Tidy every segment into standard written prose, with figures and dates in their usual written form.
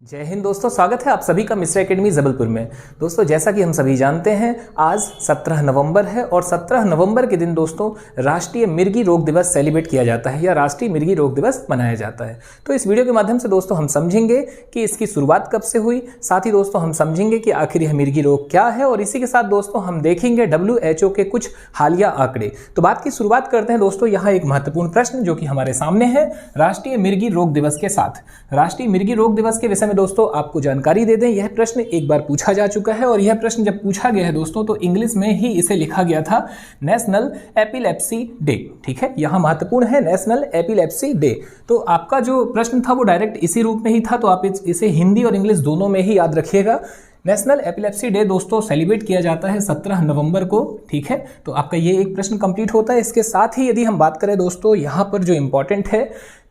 जय हिंद दोस्तों, स्वागत है आप सभी का मिस्टर एकेडमी जबलपुर में। दोस्तों जैसा कि हम सभी जानते हैं आज 17 नवंबर है और 17 नवंबर के दिन दोस्तों राष्ट्रीय मिर्गी रोग दिवस सेलिब्रेट किया जाता है या राष्ट्रीय मिर्गी रोग दिवस मनाया जाता है। तो इस वीडियो के माध्यम से दोस्तों हम समझेंगे कि इसकी शुरुआत कब से हुई, साथ ही दोस्तों हम समझेंगे कि आखिर यह मिर्गी रोग क्या है और इसी के साथ दोस्तों हम देखेंगे WHO के कुछ हालिया आंकड़े। तो बात की शुरुआत करते हैं दोस्तों, यहाँ एक महत्वपूर्ण प्रश्न जो कि हमारे सामने है राष्ट्रीय मिर्गी रोग दिवस के साथ। राष्ट्रीय मिर्गी रोग दिवस के विषय में दोस्तों आपको जानकारी दे दें, यह प्रश्न एक बार पूछा जा चुका है और यह प्रश्न जब पूछा गया है दोस्तों तो इंग्लिश में ही इसे लिखा गया था नेशनल एपिलेप्सी डे। ठीक है, यह महत्वपूर्ण है नेशनल एपिलेप्सी डे। तो आपका जो प्रश्न था वो डायरेक्ट इसी रूप में ही था, तो आप इसे हिंदी और इंग्लिश दोनों में ही याद रखिएगा। नेशनल एपिलेप्सी डे दोस्तों सेलिब्रेट किया जाता है 17 नवंबर को। ठीक है, तो आपका ये एक प्रश्न कंप्लीट होता है। इसके साथ ही यदि हम बात करें दोस्तों यहाँ पर जो इंपॉर्टेंट है,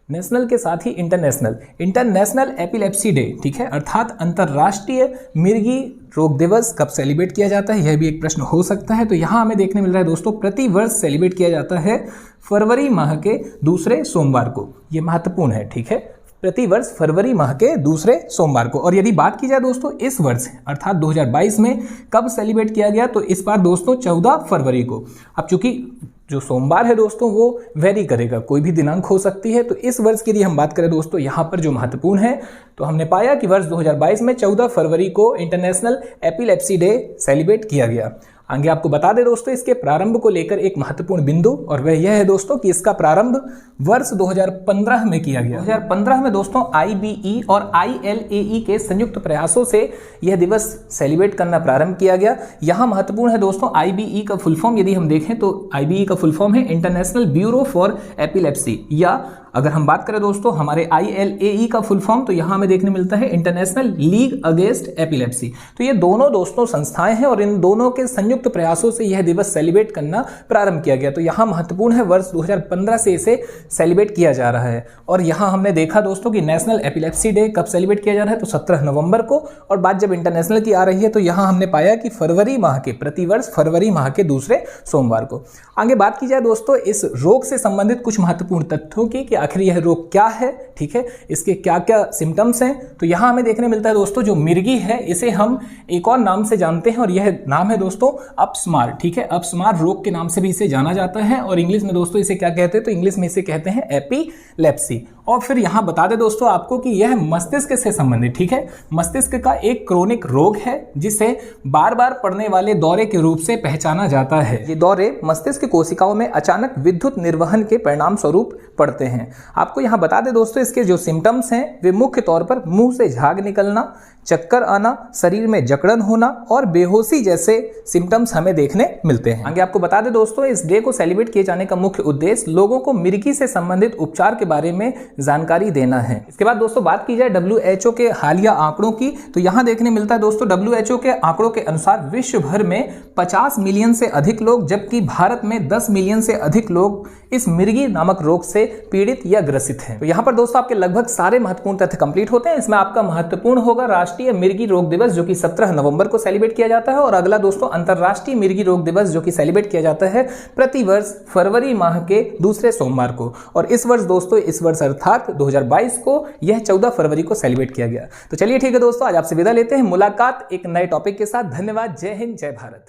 नेशनल के साथ ही इंटरनेशनल एपिलेप्सी डे, ठीक है, अर्थात अंतरराष्ट्रीय मिर्गी रोग दिवस कब सेलिब्रेट किया जाता है, यह भी एक प्रश्न हो सकता है। तो यहाँ हमें देखने मिल रहा है दोस्तों प्रति वर्ष सेलिब्रेट किया जाता है फरवरी माह के दूसरे सोमवार को। यह महत्वपूर्ण है, ठीक है, प्रति वर्ष फरवरी माह के दूसरे सोमवार को। और यदि बात की जाए दोस्तों इस वर्ष अर्थात 2022 में कब सेलिब्रेट किया गया, तो इस बार दोस्तों 14 फरवरी को। अब चूंकि जो सोमवार है दोस्तों वो वेरी करेगा, कोई भी दिनांक हो सकती है। तो इस वर्ष की यदि हम बात करें दोस्तों यहाँ पर जो महत्वपूर्ण है, तो हमने पाया कि वर्ष 2022 में 14 फरवरी को इंटरनेशनल एपिलेप्सी डे सेलिब्रेट किया गया। आगे आपको बता दें दोस्तों इसके प्रारंभ को लेकर एक महत्वपूर्ण बिंदु, और वह यह है दोस्तों कि इसका प्रारंभ वर्ष 2015 में किया गया। 2015 में दोस्तों IBE और ILAE के संयुक्त प्रयासों से यह दिवस सेलिब्रेट करना प्रारंभ किया गया। यहाँ महत्वपूर्ण है दोस्तों IBE का फुल फॉर्म यदि हम देखें तो IBE का फुल फॉर्म है इंटरनेशनल ब्यूरो फॉर एपिलेप्सी, या अगर हम बात करें दोस्तों हमारे ILAE का फुल फॉर्म तो यहाँ हमें देखने मिलता है इंटरनेशनल लीग अगेंस्ट एपिलेप्सी। तो ये दोनों दोस्तों संस्थाएं हैं और इन दोनों के संयुक्त प्रयासों से यह दिवस सेलिब्रेट करना प्रारंभ किया गया। तो यहाँ महत्वपूर्ण है वर्ष 2015 से इसे सेलिब्रेट किया जा रहा है। और यहाँ हमने देखा दोस्तों कि नेशनल एपिलेप्सी डे कब सेलिब्रेट किया जा रहा है, तो 17 नवंबर को। और बात जब इंटरनेशनल की आ रही है तो यहाँ हमने पाया कि फरवरी माह के प्रतिवर्ष फरवरी माह के दूसरे सोमवार को। आगे बात की जाए दोस्तों इस रोग से संबंधित कुछ महत्वपूर्ण तथ्यों की कि आखिर यह रोग क्या है, ठीक है, इसके क्या क्या सिम्टम्स हैं। तो यहाँ हमें देखने मिलता है दोस्तों जो मिर्गी है इसे हम एक और नाम से जानते हैं और यह नाम है दोस्तों अपस्मार। ठीक है, अपस्मार रोग के नाम से भी इसे जाना जाता है और इंग्लिश में दोस्तों इसे क्या कहते हैं, तो इंग्लिश में इसे कहते हैं एपिलेप्सी। और फिर यहाँ बता दें दोस्तों आपको कि यह मस्तिष्क से संबंधित, ठीक है, मस्तिष्क का एक क्रोनिक रोग है जिसे बार बार पड़ने वाले दौरे के रूप से पहचाना जाता है। ये दौरे मस्तिष्क कोशिकाओं में अचानक विद्युत निर्वहन के परिणाम स्वरूप पड़ते हैं। आपको यहाँ बता दें दोस्तों इसके जो सिम्टम्स हैं वे मुख्य तौर पर मुंह से झाग निकलना, चक्कर आना, शरीर में जकड़न होना और बेहोशी जैसे सिम्टम्स हमें देखने मिलते हैं। आगे आपको बता दें दोस्तों इस डे को सेलिब्रेट किए जाने का मुख्य उद्देश्य लोगों को मिर्गी से संबंधित उपचार के बारे में जानकारी देना है। इसके बाद दोस्तों बात की जाए WHO के हालिया आंकड़ों की, तो यहाँ देखने मिलता है दोस्तों WHO के आंकड़ों के अनुसार विश्व भर में 50 मिलियन से अधिक लोग, जबकि भारत में 10 मिलियन से अधिक लोग इस मिर्गी नामक रोग से पीड़ित या ग्रसित हैं। तो यहाँ पर दोस्तों आपके लगभग सारे महत्वपूर्ण तथ्य कंप्लीट होते हैं। इसमें आपका महत्वपूर्ण होगा राष्ट्रीय मिर्गी रोग दिवस जो कि 17 नवंबर को सेलिब्रेट किया जाता है, और अगला दोस्तों अंतरराष्ट्रीय मिर्गी रोग दिवस जो कि सेलिब्रेट किया जाता है प्रति वर्ष फरवरी माह के दूसरे सोमवार को। और इस वर्ष दोस्तों इस वर्ष अर्थात 2022 को यह 14 फरवरी को सेलिब्रेट किया गया। तो चलिए ठीक है दोस्तों, आज आपसे विदा लेते हैं, मुलाकात एक नए टॉपिक के साथ। धन्यवाद, जय हिंद, जय भारत।